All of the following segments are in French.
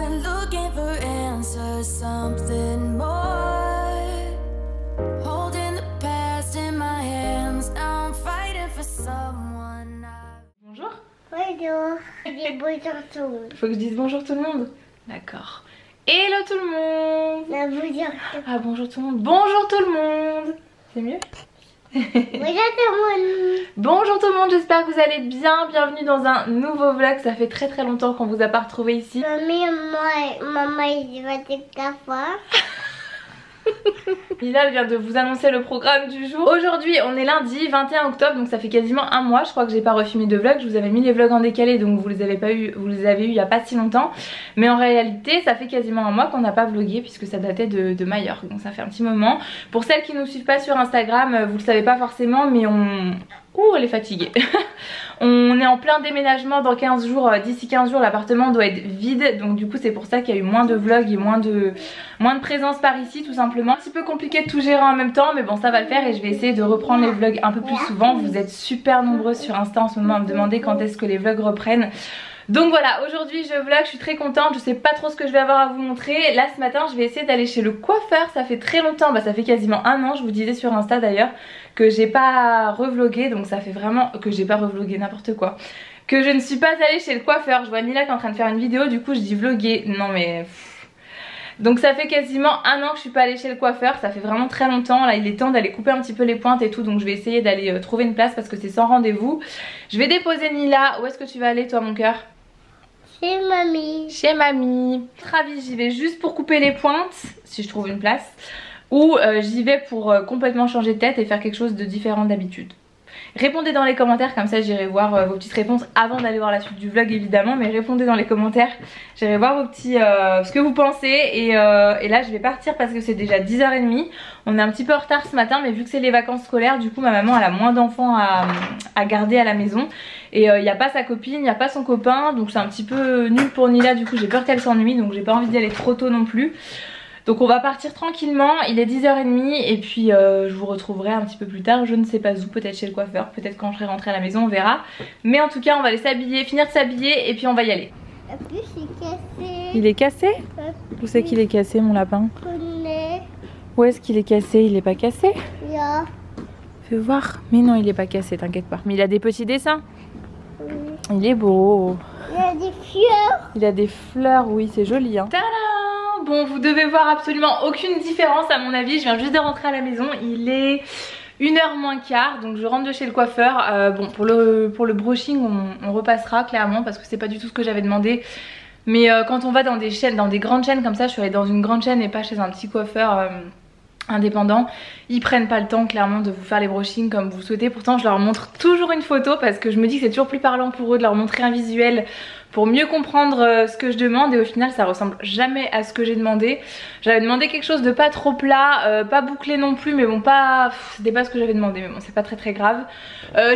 been looking for answers, something more. Holding the past in my hands, now I'm fighting for someone. Bonjour. Bonjour. Dis bonjour tout le monde. Faut que je dise bonjour tout le monde. D'accord. Hello tout le monde. Bonjour. Ah bonjour tout le monde. Bonjour tout le monde. C'est mieux? Bonjour tout le monde. Bonjour tout le monde, j'espère que vous allez bien. Bienvenue dans un nouveau vlog. Ça fait très longtemps qu'on vous a pas retrouvé ici. Maman, il va te cafard. Lila vient de vous annoncer le programme du jour. Aujourd'hui on est lundi 21 octobre, donc ça fait quasiment un mois. Je crois que j'ai pas refilmé de vlog. Je vous avais mis les vlogs en décalé, donc vous les avez eu il y a pas si longtemps. Mais en réalité ça fait quasiment un mois qu'on n'a pas vlogué, puisque ça datait de Majorque, donc ça fait un petit moment. Pour celles qui nous suivent pas sur Instagram, vous le savez pas forcément, mais ouh, elle est fatiguée. On est en plein déménagement dans 15 jours. D'ici 15 jours l'appartement doit être vide, donc du coup c'est pour ça qu'il y a eu moins de vlogs et moins de présence par ici, tout simplement. Un petit peu compliqué de tout gérer en même temps, mais bon ça va le faire, et je vais essayer de reprendre les vlogs un peu plus souvent. Vous êtes super nombreuses sur Insta en ce moment à me demander quand est-ce que les vlogs reprennent. Donc voilà, aujourd'hui je vlog, je suis très contente, je sais pas trop ce que je vais avoir à vous montrer. Là ce matin je vais essayer d'aller chez le coiffeur, ça fait très longtemps, ça fait quasiment un an, je vous disais sur Insta d'ailleurs, que j'ai pas revlogué, donc ça fait vraiment que j'ai pas revlogué, n'importe quoi. Que je ne suis pas allée chez le coiffeur. Je vois Nila qui est en train de faire une vidéo, du coup je dis vloguer, non mais... Donc ça fait quasiment un an que je suis pas allée chez le coiffeur, ça fait vraiment très longtemps. Là il est temps d'aller couper un petit peu les pointes et tout, donc je vais essayer d'aller trouver une place parce que c'est sans rendez-vous. Je vais déposer Nila. Où est-ce que tu vas aller toi mon cœur? Chez mamie. Chez mamie. Ravi, j'y vais juste pour couper les pointes, si je trouve une place, ou j'y vais pour complètement changer de tête et faire quelque chose de différent d'habitude. Répondez dans les commentaires, comme ça j'irai voir vos petites réponses avant d'aller voir la suite du vlog évidemment, mais répondez dans les commentaires, j'irai voir vos petits ce que vous pensez, et là je vais partir parce que c'est déjà 10h30. On est un petit peu en retard ce matin, mais vu que c'est les vacances scolaires, du coup ma maman elle a moins d'enfants à garder à la maison, et il n'y a pas sa copine, il n'y a pas son copain, donc c'est un petit peu nul pour Nila. Du coup j'ai peur qu'elle s'ennuie, donc j'ai pas envie d'y aller trop tôt non plus. Donc on va partir tranquillement, il est 10h30, et puis je vous retrouverai un petit peu plus tard, je ne sais pas où, peut-être chez le coiffeur, peut-être quand je serai rentrée à la maison, on verra. Mais en tout cas on va aller s'habiller, finir de s'habiller, et puis on va y aller. En plus c'est cassé. Il est cassé? Où c'est qu'il est cassé mon lapin? Où est-ce qu'il est cassé? Il est pas cassé? Là. Fais voir. Mais non il est pas cassé, t'inquiète pas. Mais il a des petits dessins. Oui. Il est beau. Il y a des fleurs. Il a des fleurs, oui c'est joli hein. Tadam! Bon, vous devez voir absolument aucune différence à mon avis. Je viens juste de rentrer à la maison, il est 1h moins quart, donc je rentre de chez le coiffeur. Bon, pour le brushing on repassera clairement, parce que c'est pas du tout ce que j'avais demandé. Mais quand on va dans des chaînes, dans des grandes chaînes comme ça, je suis allée dans une grande chaîne et pas chez un petit coiffeur indépendant, ils prennent pas le temps clairement de vous faire les brushings comme vous souhaitez. Pourtant je leur montre toujours une photo, parce que je me dis que c'est toujours plus parlant pour eux de leur montrer un visuel pour mieux comprendre ce que je demande, et au final ça ressemble jamais à ce que j'ai demandé. J'avais demandé quelque chose de pas trop plat, pas bouclé non plus, mais bon c'était pas ce que j'avais demandé, mais bon c'est pas très grave.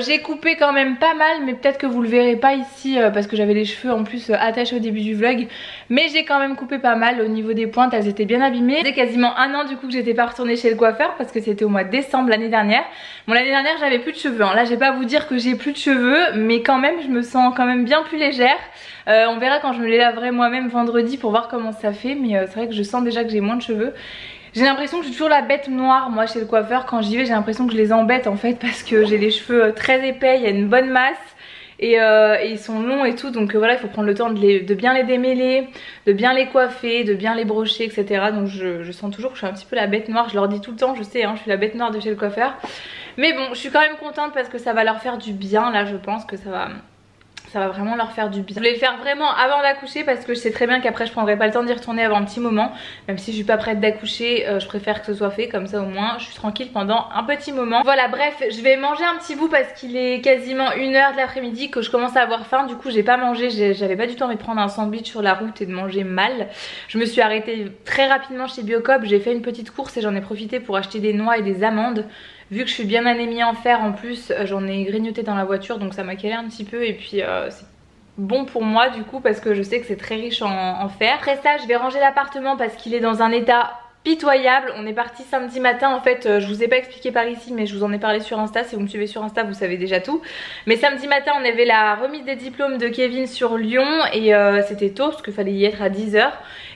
J'ai coupé quand même pas mal, mais peut-être que vous le verrez pas ici parce que j'avais les cheveux en plus attachés au début du vlog, mais j'ai quand même coupé pas mal. Au niveau des pointes elles étaient bien abîmées. C'est quasiment un an du coup que j'étais pas retournée chez le coiffeur, parce que c'était au mois de décembre l'année dernière. Bon l'année dernière j'avais plus de cheveux hein. Là je vais pas vous dire que j'ai plus de cheveux, mais quand même je me sens quand même bien plus légère. On verra quand je me les laverai moi-même vendredi pour voir comment ça fait, mais c'est vrai que je sens déjà que j'ai moins de cheveux. J'ai l'impression que je suis toujours la bête noire moi chez le coiffeur. Quand j'y vais j'ai l'impression que je les embête en fait, parce que j'ai les cheveux très épais, il y a une bonne masse, et ils sont longs et tout, donc voilà il faut prendre le temps de bien les démêler, de bien les coiffer, de bien les brocher, etc. Donc je sens toujours que je suis un petit peu la bête noire. Je leur dis tout le temps, je sais hein, je suis la bête noire de chez le coiffeur, mais bon je suis quand même contente parce que ça va leur faire du bien. Là je pense que ça va vraiment leur faire du bien. Je voulais le faire vraiment avant d'accoucher, parce que je sais très bien qu'après je prendrai pas le temps d'y retourner avant un petit moment. Même si je suis pas prête d'accoucher, je préfère que ce soit fait, comme ça au moins je suis tranquille pendant un petit moment. Voilà bref, je vais manger un petit bout parce qu'il est quasiment 1h de l'après-midi, que je commence à avoir faim. Du coup j'ai pas mangé, j'avais pas du tout envie de prendre un sandwich sur la route et de manger mal. Je me suis arrêtée très rapidement chez Biocop, j'ai fait une petite course et j'en ai profité pour acheter des noix et des amandes. Vu que je suis bien anémie en fer en plus, j'en ai grignoté dans la voiture, donc ça m'a calé un petit peu, et puis c'est bon pour moi du coup, parce que je sais que c'est très riche en fer. Après ça je vais ranger l'appartement parce qu'il est dans un état pitoyable. On est parti samedi matin en fait, je vous ai pas expliqué par ici mais je vous en ai parlé sur Insta. Si vous me suivez sur Insta vous savez déjà tout. Mais samedi matin on avait la remise des diplômes de Kevin sur Lyon et c'était tôt parce qu'il fallait y être à 10 h.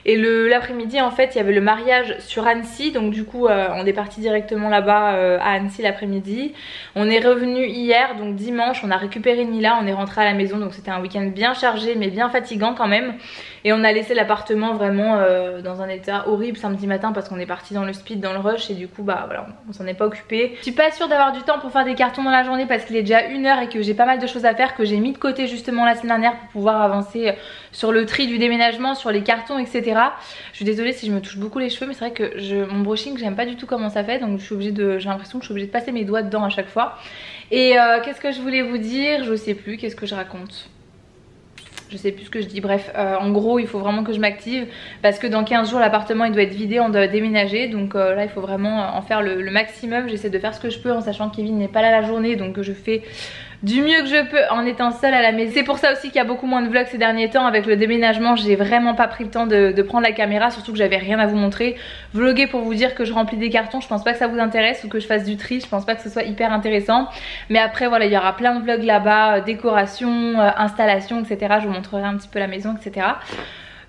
Et l'après-midi en fait il y avait le mariage sur Annecy. Donc du coup on est parti directement là-bas à Annecy l'après-midi. On est revenu hier, donc dimanche on a récupéré Nila, on est rentré à la maison. Donc c'était un week-end bien chargé mais bien fatigant quand même. Et on a laissé l'appartement vraiment dans un état horrible samedi matin parce qu'on est parti dans le speed, dans le rush et du coup bah voilà on s'en est pas occupé. Je suis pas sûre d'avoir du temps pour faire des cartons dans la journée parce qu'il est déjà 1 h et que j'ai pas mal de choses à faire que j'ai mis de côté justement la semaine dernière pour pouvoir avancer sur le tri du déménagement, sur les cartons etc. Je suis désolée si je me touche beaucoup les cheveux mais c'est vrai que mon brushing j'aime pas du tout comment ça fait donc je suis obligée j'ai l'impression que je suis obligée de passer mes doigts dedans à chaque fois. Et qu'est-ce que je voulais vous dire, je sais plus, qu'est-ce que je raconte? Je sais plus ce que je dis, bref en gros il faut vraiment que je m'active parce que dans 15 jours l'appartement il doit être vidé, on doit déménager. Donc là il faut vraiment en faire le maximum. J'essaie de faire ce que je peux en sachant que Kevin n'est pas là la journée. Donc je fais du mieux que je peux en étant seule à la maison. C'est pour ça aussi qu'il y a beaucoup moins de vlogs ces derniers temps. Avec le déménagement j'ai vraiment pas pris le temps de prendre la caméra. Surtout que j'avais rien à vous montrer. Vlogger pour vous dire que je remplis des cartons, je pense pas que ça vous intéresse. Ou que je fasse du tri, je pense pas que ce soit hyper intéressant. Mais après voilà il y aura plein de vlogs là-bas, décoration, installation etc. Je vous montrerai un petit peu la maison etc.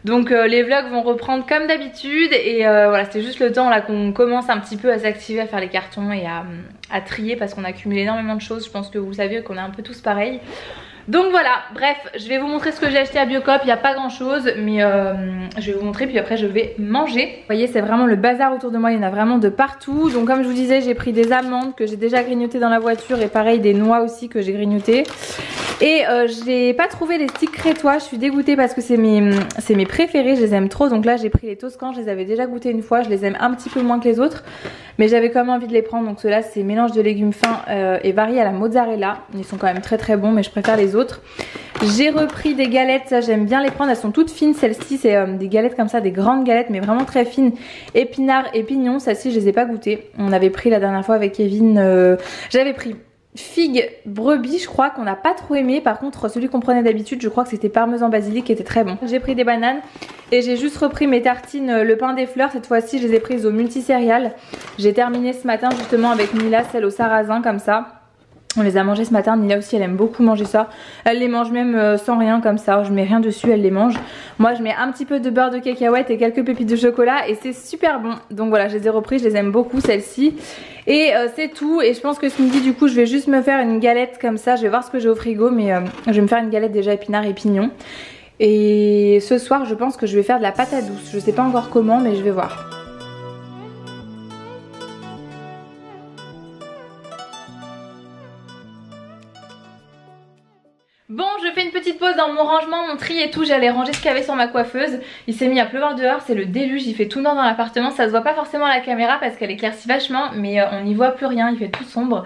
Donc les vlogs vont reprendre comme d'habitude. Et voilà c'était juste le temps là qu'on commence un petit peu à s'activer, à faire les cartons et à trier parce qu'on a accumulé énormément de choses. Je pense que vous savez qu'on est un peu tous pareils. Donc voilà, bref, je vais vous montrer ce que j'ai acheté à Biocop. Il n'y a pas grand chose mais je vais vous montrer puis après je vais manger. Vous voyez c'est vraiment le bazar autour de moi, il y en a vraiment de partout. Donc comme je vous disais j'ai pris des amandes que j'ai déjà grignotées dans la voiture. Et pareil des noix aussi que j'ai grignotées. Et j'ai pas trouvé les sticks crétois, je suis dégoûtée parce que c'est mes préférés, je les aime trop. Donc là j'ai pris les Toscans, je les avais déjà goûtés une fois, je les aime un petit peu moins que les autres. Mais j'avais quand même envie de les prendre. Donc ceux-là c'est mélange de légumes fins et variés à la mozzarella. Ils sont quand même très très bons mais je préfère les autres. J'ai repris des galettes, ça j'aime bien les prendre, elles sont toutes fines. Celles-ci c'est des galettes comme ça, des grandes galettes mais vraiment très fines. Épinards et pignons, celles-ci je les ai pas goûtées. On avait pris la dernière fois avec Kevin, j'avais pris figue brebis je crois qu'on n'a pas trop aimé. Par contre celui qu'on prenait d'habitude je crois que c'était parmesan basilic qui était très bon. J'ai pris des bananes et j'ai juste repris mes tartines le pain des fleurs. Cette fois-ci je les ai prises au multicéréales. J'ai terminé ce matin justement avec Nila celle au sarrasin comme ça. On les a mangées ce matin, Nila aussi elle aime beaucoup manger ça. Elle les mange même sans rien comme ça, je mets rien dessus, elle les mange. Moi je mets un petit peu de beurre de cacahuète et quelques pépites de chocolat et c'est super bon. Donc voilà, je les ai repris, je les aime beaucoup celles-ci. Et c'est tout. Et je pense que ce midi du coup je vais juste me faire une galette comme ça. Je vais voir ce que j'ai au frigo mais je vais me faire une galette déjà épinards et pignons. Et ce soir je pense que je vais faire de la pâte à douce. Je sais pas encore comment mais je vais voir. Bon, je fais une petite pause dans mon rangement, mon tri et tout. J'allais ranger ce qu'il y avait sur ma coiffeuse. Il s'est mis à pleuvoir dehors, c'est le déluge, il fait tout noir dans l'appartement. Ça se voit pas forcément à la caméra parce qu'elle éclaircit vachement, mais on n'y voit plus rien, il fait tout sombre.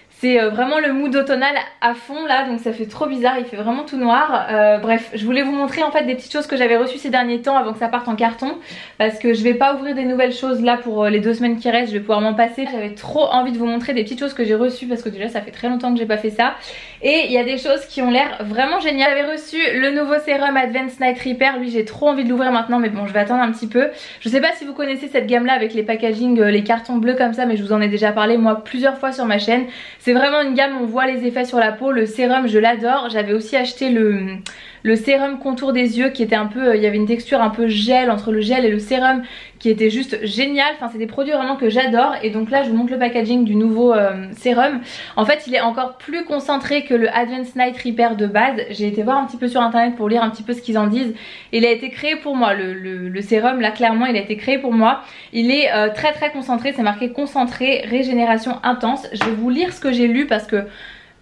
C'est vraiment le mood automnal à fond là, donc ça fait trop bizarre, il fait vraiment tout noir. Bref, je voulais vous montrer en fait des petites choses que j'avais reçues ces derniers temps avant que ça parte en carton. Parce que je vais pas ouvrir des nouvelles choses là pour les 2 semaines qui restent, je vais pouvoir m'en passer. J'avais trop envie de vous montrer des petites choses que j'ai reçues parce que déjà ça fait très longtemps que j'ai pas fait ça. Et il y a des choses qui ont l'air vraiment géniales. J'avais reçu le nouveau sérum Advanced Night Repair, lui j'ai trop envie de l'ouvrir maintenant mais bon je vais attendre un petit peu. Je sais pas si vous connaissez cette gamme là avec les packaging, les cartons bleus comme ça mais je vous en ai déjà parlé moi plusieurs fois sur ma chaîne. C'est vraiment une gamme, on voit les effets sur la peau, le sérum je l'adore. J'avais aussi acheté le sérum contour des yeux qui était un peu, il y avait une texture un peu gel entre le gel et le sérum qui était juste génial. Enfin c'est des produits vraiment que j'adore. Et donc là je vous montre le packaging du nouveau sérum. En fait il est encore plus concentré que le Advanced Night Repair de base. J'ai été voir un petit peu sur internet pour lire un petit peu ce qu'ils en disent. Il a été créé pour moi, le sérum là clairement il a été créé pour moi. Il est très très concentré, c'est marqué concentré, régénération intense. Je vais vous lire ce que j'ai lu parce que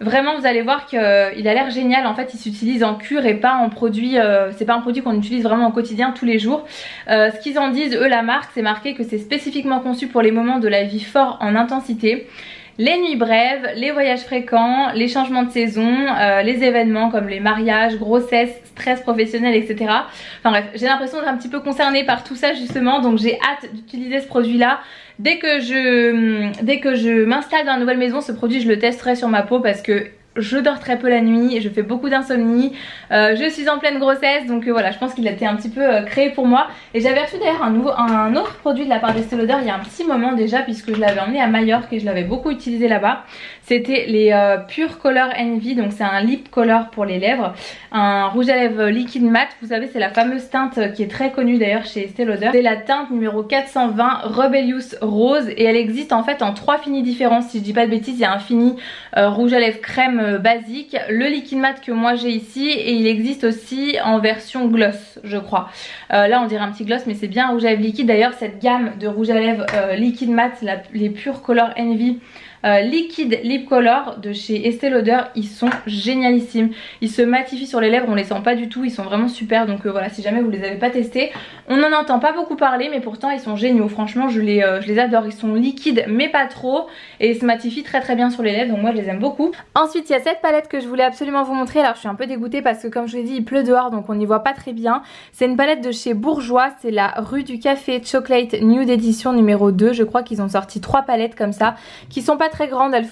vraiment vous allez voir qu'il a l'air génial. En fait il s'utilise en cure et pas en produit, c'est pas un produit qu'on utilise vraiment au quotidien tous les jours. Ce qu'ils en disent eux, la marque, c'est marqué que c'est spécifiquement conçu pour les moments de la vie forts en intensité, les nuits brèves, les voyages fréquents, les changements de saison, les événements comme les mariages, grossesse, stress professionnel, etc. Enfin bref, j'ai l'impression d'être un petit peu concernée par tout ça justement, donc j'ai hâte d'utiliser ce produit là. Dès que je m'installe dans la nouvelle maison, ce produit je le testerai sur ma peau parce que je dors très peu la nuit, je fais beaucoup d'insomnie, je suis en pleine grossesse, donc voilà, je pense qu'il a été un petit peu créé pour moi. Et j'avais reçu d'ailleurs un autre produit de la part d'Estée Lauder il y a un petit moment déjà, puisque je l'avais emmené à Majorque et je l'avais beaucoup utilisé là-bas. C'était les Pure Color Envy, donc c'est un lip color pour les lèvres, un rouge à lèvres liquide mat. Vous savez, c'est la fameuse teinte qui est très connue d'ailleurs chez Estée Lauder. C'est la teinte numéro 420 Rebellious Rose et elle existe en fait en 3 finis différents. Si je dis pas de bêtises, il y a un fini rouge à lèvres crème basique, le liquide mat que moi j'ai ici, et il existe aussi en version gloss, je crois. Là on dirait un petit gloss, mais c'est bien un rouge à lèvres liquide. D'ailleurs cette gamme de rouge à lèvres liquide mat, les Pure Color Envy Liquid Lip Color de chez Estée Lauder, ils sont génialissimes. Ils se matifient sur les lèvres, on les sent pas du tout, ils sont vraiment super. Donc voilà, si jamais vous les avez pas testés, on n'en entend pas beaucoup parler, mais pourtant ils sont géniaux. Franchement je les adore, ils sont liquides mais pas trop, et ils se matifient très très bien sur les lèvres, donc moi je les aime beaucoup. Ensuite il y a cette palette que je voulais absolument vous montrer. Alors je suis un peu dégoûtée parce que comme je vous l'ai dit, il pleut dehors, donc on n'y voit pas très bien. C'est une palette de chez Bourjois, c'est la Rue du Café Chocolate Nude édition numéro 2. Je crois qu'ils ont sorti 3 palettes comme ça, qui sont pas très grandes, elle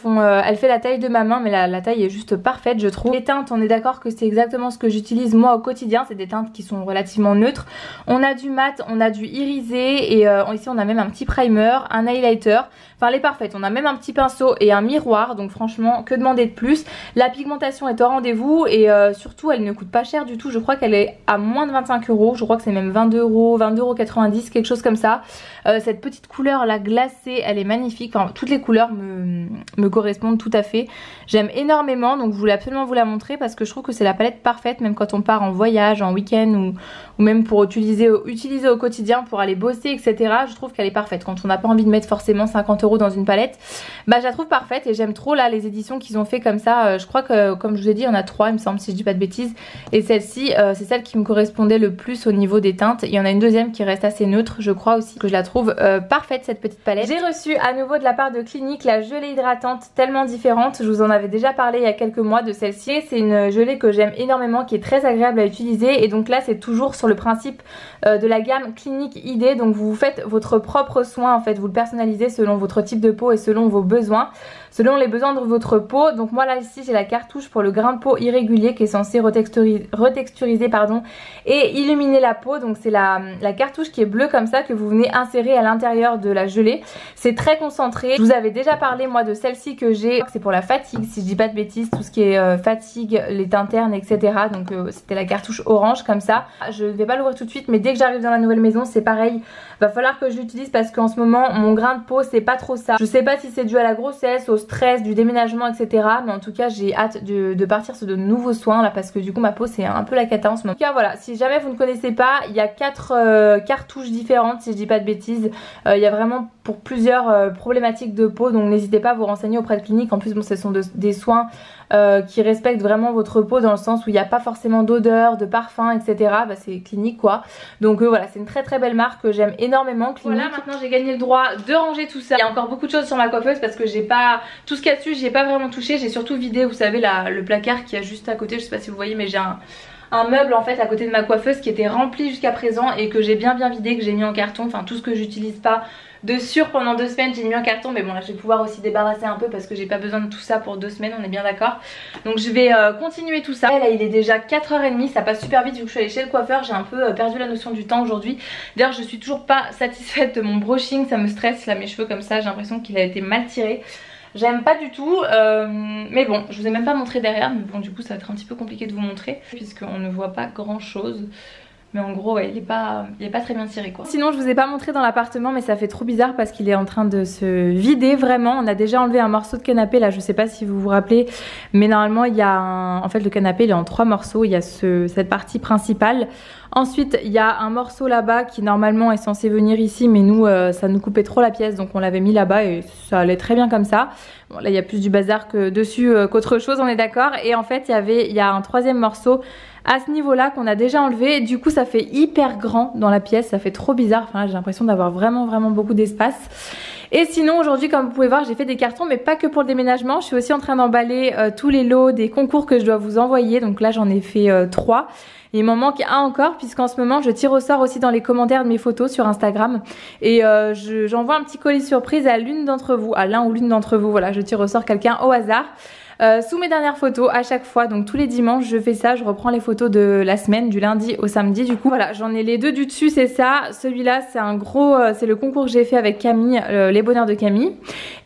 fait la taille de ma main, mais la taille est juste parfaite je trouve. Les teintes, on est d'accord que c'est exactement ce que j'utilise moi au quotidien, c'est des teintes qui sont relativement neutres. On a du mat, on a du irisé, et ici on a même un petit primer, un highlighter, enfin elle est parfaite. On a même un petit pinceau et un miroir, donc franchement que demander de plus. La pigmentation est au rendez-vous, et surtout elle ne coûte pas cher du tout. Je crois qu'elle est à moins de 25 €, je crois que c'est même 22 €, 22,90 €, quelque chose comme ça. Cette petite couleur là glacée, elle est magnifique, enfin toutes les couleurs me correspondent tout à fait. J'aime énormément, donc je voulais absolument vous la montrer parce que je trouve que c'est la palette parfaite, même quand on part en voyage, en week-end, ou même pour utiliser au quotidien pour aller bosser, etc. Je trouve qu'elle est parfaite. Quand on n'a pas envie de mettre forcément 50 € dans une palette, bah je la trouve parfaite, et j'aime trop là les éditions qu'ils ont fait comme ça. Je crois que comme je vous ai dit, il y en a 3 il me semble, si je dis pas de bêtises, et celle-ci c'est celle qui me correspondait le plus au niveau des teintes. Il y en a une deuxième qui reste assez neutre, je crois aussi, que je la trouve parfaite cette petite palette. J'ai reçu à nouveau de la part de Clinique la gelée hydratante tellement différente. Je vous en avais déjà parlé il y a quelques mois de celle-ci. C'est une gelée que j'aime énormément, qui est très agréable à utiliser, et donc là c'est toujours sur le principe de la gamme Clinique ID. Donc vous faites votre propre soin en fait, vous le personnalisez selon votre type de peau et selon vos besoins, selon les besoins de votre peau. Donc moi là ici j'ai la cartouche pour le grain de peau irrégulier qui est censé retexturiser et illuminer la peau. Donc c'est la cartouche qui est bleue comme ça, que vous venez insérer à l'intérieur de la gelée. C'est très concentré. Je vous avais déjà parlé moi de celle-ci que j'ai, c'est pour la fatigue si je dis pas de bêtises, tout ce qui est fatigue, les teintes ternes, etc. Donc c'était la cartouche orange comme ça. Je ne vais pas l'ouvrir tout de suite, mais dès que j'arrive dans la nouvelle maison c'est pareil, va falloir que je l'utilise parce qu'en ce moment mon grain de peau c'est pas trop ça. Je sais pas si c'est dû à la grossesse, au stress, du déménagement, etc. Mais en tout cas j'ai hâte de partir sur de nouveaux soins là, parce que du coup ma peau c'est un peu la cata en ce moment. En tout cas voilà, si jamais vous ne connaissez pas, il y a 4 cartouches différentes si je dis pas de bêtises. Il y a vraiment pour plusieurs problématiques de peau, donc n'hésitez pas à vous renseigner auprès de Clinique. En plus bon, ce sont des soins qui respectent vraiment votre peau, dans le sens où il n'y a pas forcément d'odeur, de parfum, etc. Bah, c'est Clinique quoi. Donc voilà, c'est une très très belle marque que j'aime énormément, Clinique. Voilà, maintenant j'ai gagné le droit de ranger tout ça. Il y a encore beaucoup de choses sur ma coiffeuse parce que j'ai pas tout ce qu'il y a dessus, j'y ai pas vraiment touché. J'ai surtout vidé, vous savez, le placard qui est juste à côté. Je sais pas si vous voyez, mais j'ai un meuble en fait à côté de ma coiffeuse qui était rempli jusqu'à présent et que j'ai bien vidé, que j'ai mis en carton. Enfin tout ce que j'utilise pas de sûr pendant 2 semaines j'ai mis en carton, mais bon là je vais pouvoir aussi débarrasser un peu parce que j'ai pas besoin de tout ça pour 2 semaines, on est bien d'accord. Donc je vais continuer tout ça. Là il est déjà 4h30, ça passe super vite vu que je suis allée chez le coiffeur. J'ai un peu perdu la notion du temps aujourd'hui. D'ailleurs je suis toujours pas satisfaite de mon brushing, ça me stresse là, mes cheveux comme ça, j'ai l'impression qu'il a été mal tiré. J'aime pas du tout, mais bon je vous ai même pas montré derrière, mais bon du coup ça va être un petit peu compliqué de vous montrer puisqu'on ne voit pas grand chose. Mais en gros ouais, il est pas très bien tiré quoi. Sinon je vous ai pas montré dans l'appartement, mais ça fait trop bizarre parce qu'il est en train de se vider vraiment. On a déjà enlevé un morceau de canapé là, je sais pas si vous vous rappelez, mais normalement il y a en fait le canapé il est en 3 morceaux. Il y a cette partie principale. Ensuite il y a un morceau là-bas qui normalement est censé venir ici, mais nous ça nous coupait trop la pièce, donc on l'avait mis là-bas et ça allait très bien comme ça. Bon là il y a plus du bazar que dessus qu'autre chose, on est d'accord. Et en fait il y a un 3e morceau à ce niveau là qu'on a déjà enlevé, du coup ça fait hyper grand dans la pièce, ça fait trop bizarre. Enfin là j'ai l'impression d'avoir vraiment beaucoup d'espace. Et sinon aujourd'hui comme vous pouvez voir j'ai fait des cartons, mais pas que pour le déménagement. Je suis aussi en train d'emballer tous les lots des concours que je dois vous envoyer. Donc là j'en ai fait 3. Il m'en manque un encore puisqu'en ce moment je tire au sort aussi dans les commentaires de mes photos sur Instagram. Et j'envoie un petit colis surprise à l'une d'entre vous, à l'un ou l'une d'entre vous. Voilà, je tire au sort quelqu'un au hasard. sous mes dernières photos à chaque fois. Donc tous les dimanches je fais ça, je reprends les photos de la semaine du lundi au samedi. Du coup voilà, j'en ai les deux du dessus, c'est ça. Celui-là c'est un gros, c'est le concours que j'ai fait avec Camille, les bonheurs de Camille.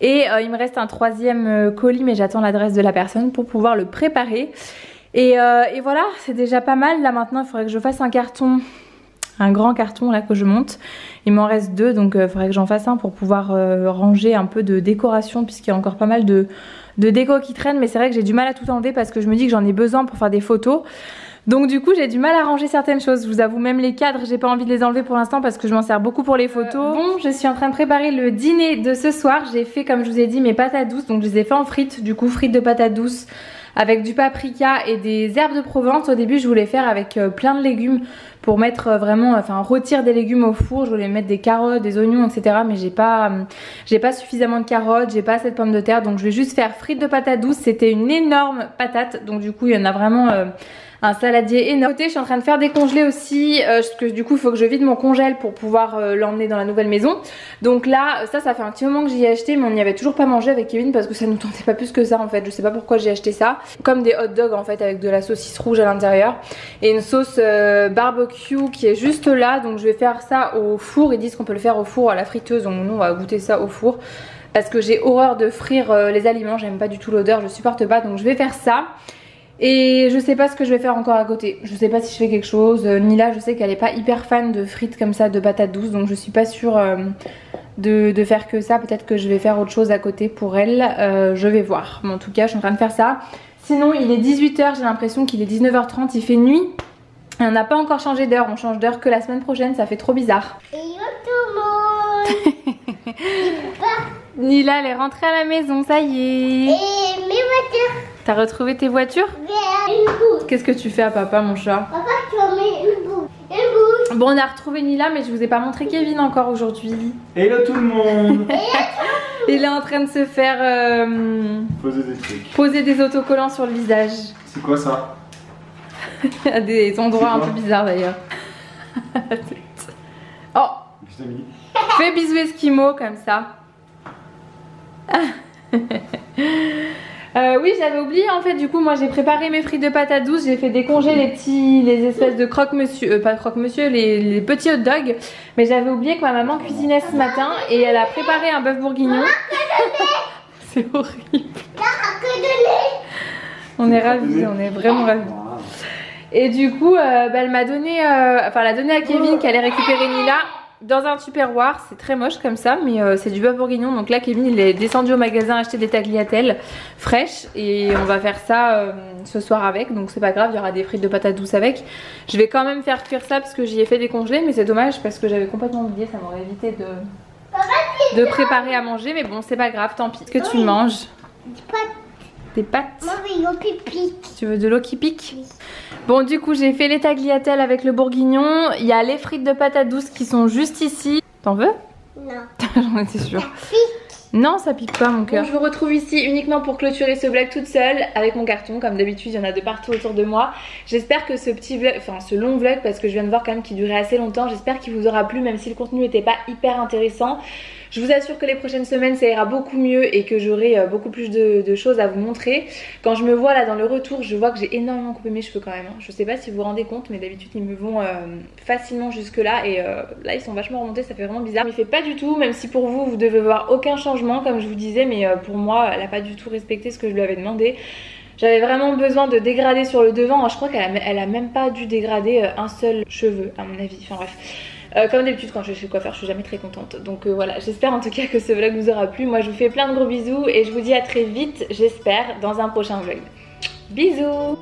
Et il me reste un troisième colis, mais j'attends l'adresse de la personne pour pouvoir le préparer. Et voilà, c'est déjà pas mal. Là maintenant il faudrait que je fasse un carton, un grand carton là que je monte. Il m'en reste deux, donc il faudrait que j'en fasse un pour pouvoir ranger un peu de décoration, puisqu'il y a encore pas mal de déco qui traîne. Mais c'est vrai que j'ai du mal à tout enlever parce que je me dis que j'en ai besoin pour faire des photos. Donc du coup j'ai du mal à ranger certaines choses. Je vous avoue, même les cadres, j'ai pas envie de les enlever pour l'instant parce que je m'en sers beaucoup pour les photos. Bon, je suis en train de préparer le dîner de ce soir. J'ai fait, comme je vous ai dit, mes patates douces. Donc je les ai fait en frites, du coup frites de patates douces avec du paprika et des herbes de Provence. Au début je voulais faire avec plein de légumes pour mettre vraiment, enfin rôtir des légumes au four. Je voulais mettre des carottes, des oignons, etc. Mais j'ai pas suffisamment de carottes, j'ai pas assez de pommes de terre. Donc je vais juste faire frites de patates douces. C'était une énorme patate, donc du coup il y en a vraiment un saladier énorme. Je suis en train de faire des congelés aussi, parce que du coup il faut que je vide mon congèle pour pouvoir l'emmener dans la nouvelle maison. Donc là, ça fait un petit moment que j'y ai acheté, mais on n'y avait toujours pas mangé avec Kevin parce que ça nous tentait pas plus que ça en fait. Je sais pas pourquoi j'ai acheté ça. Comme des hot dogs en fait, avec de la saucisse rouge à l'intérieur et une sauce barbecue qui est juste là. Donc je vais faire ça au four. Ils disent qu'on peut le faire au four à la friteuse, donc nous on va goûter ça au four. Parce que j'ai horreur de frire les aliments, j'aime pas du tout l'odeur, je supporte pas, donc je vais faire ça. Et je sais pas ce que je vais faire encore à côté. Je sais pas si je fais quelque chose. Nila, je sais qu'elle est pas hyper fan de frites comme ça, de patates douces. Donc je suis pas sûre de faire que ça. Peut-être que je vais faire autre chose à côté pour elle. Je vais voir. Mais en tout cas, je suis en train de faire ça. Sinon, il est 18 h. J'ai l'impression qu'il est 19 h 30. Il fait nuit. Et on n'a pas encore changé d'heure. On change d'heure que la semaine prochaine. Ça fait trop bizarre. Et tout le monde. Nila, elle est rentrée à la maison. Ça y est. Et mes voitures. T'as retrouvé tes voitures? Une boule. Qu'est-ce que tu fais à papa, mon chat? Papa, tu as mis une boule. Une boule. Bon, on a retrouvé Nila, mais je vous ai pas montré Kevin encore aujourd'hui. Hello tout le monde. Il est en train de se faire Poser des trucs. poser des autocollants sur le visage. C'est quoi ça? À des endroits un peu bizarres d'ailleurs. Oh, Je t'ai mis. fais bisous esquimaux comme ça. Oui, j'avais oublié en fait. Du coup, moi j'ai préparé mes frites de patates douces. J'ai fait décongeler les espèces de croque-monsieur, pas croque-monsieur, les petits hot dogs. Mais j'avais oublié que ma maman cuisinait ce matin et elle a préparé un bœuf bourguignon. C'est horrible. On est ravis, on est vraiment ravis. Et du coup, elle m'a donné, enfin, elle a donné à Kevin qui allait récupérer Nila dans un tupperware. C'est très moche comme ça, mais c'est du bœuf bourguignon. Donc là, Kevin, il est descendu au magasin acheter des tagliatelles fraîches et on va faire ça ce soir avec. Donc c'est pas grave, il y aura des frites de patates douces avec. Je vais quand même faire cuire ça parce que j'y ai fait décongeler, mais c'est dommage parce que j'avais complètement oublié. Ça m'aurait évité de préparer à manger, mais bon, c'est pas grave, tant pis. Qu'est-ce que tu manges? Des pâtes. Maman, il pique. Tu veux de l'eau qui pique? Bon, du coup, j'ai fait les tagliatelles avec le bourguignon. Il y a les frites de patates douces qui sont juste ici. T'en veux? Non. J'en étais sûre. Non, ça pique pas mon cœur. Je vous retrouve ici uniquement pour clôturer ce vlog toute seule avec mon carton. Comme d'habitude, il y en a de partout autour de moi. J'espère que ce petit vlog, enfin ce long vlog, parce que je viens de voir quand même qu'il durait assez longtemps, j'espère qu'il vous aura plu même si le contenu n'était pas hyper intéressant. Je vous assure que les prochaines semaines ça ira beaucoup mieux et que j'aurai beaucoup plus de choses à vous montrer. Quand je me vois là dans le retour, je vois que j'ai énormément coupé mes cheveux quand même. Je sais pas si vous vous rendez compte, mais d'habitude ils me vont facilement jusque là et là ils sont vachement remontés, ça fait vraiment bizarre. Mais il fait pas du tout, même si pour vous, vous devez voir aucun changement comme je vous disais, mais pour moi elle a pas du tout respecté ce que je lui avais demandé. J'avais vraiment besoin de dégrader sur le devant. Je crois qu'elle a même pas dû dégrader un seul cheveu à mon avis, enfin bref. Comme d'habitude quand je vais chez le coiffeur je suis jamais très contente. Donc voilà, j'espère en tout cas que ce vlog vous aura plu. Moi je vous fais plein de gros bisous et je vous dis à très vite, j'espère, dans un prochain vlog. Bisous.